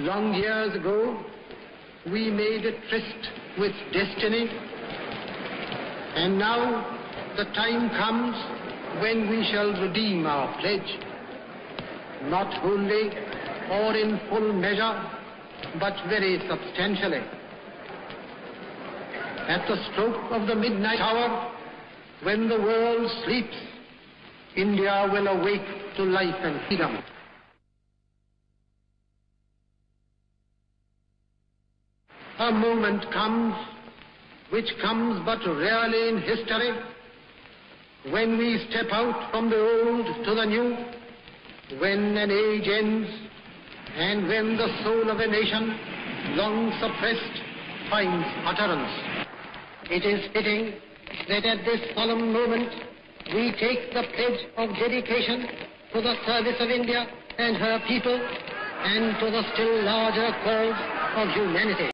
Long years ago, we made a tryst with destiny, and now the time comes when we shall redeem our pledge, not wholly or in full measure, but very substantially. At the stroke of the midnight hour, when the world sleeps, India will awake to life and freedom. A moment comes, which comes but rarely in history, when we step out from the old to the new, when an age ends, and when the soul of a nation, long suppressed, finds utterance. It is fitting that at this solemn moment we take the pledge of dedication to the service of India and her people, and to the still larger cause of humanity.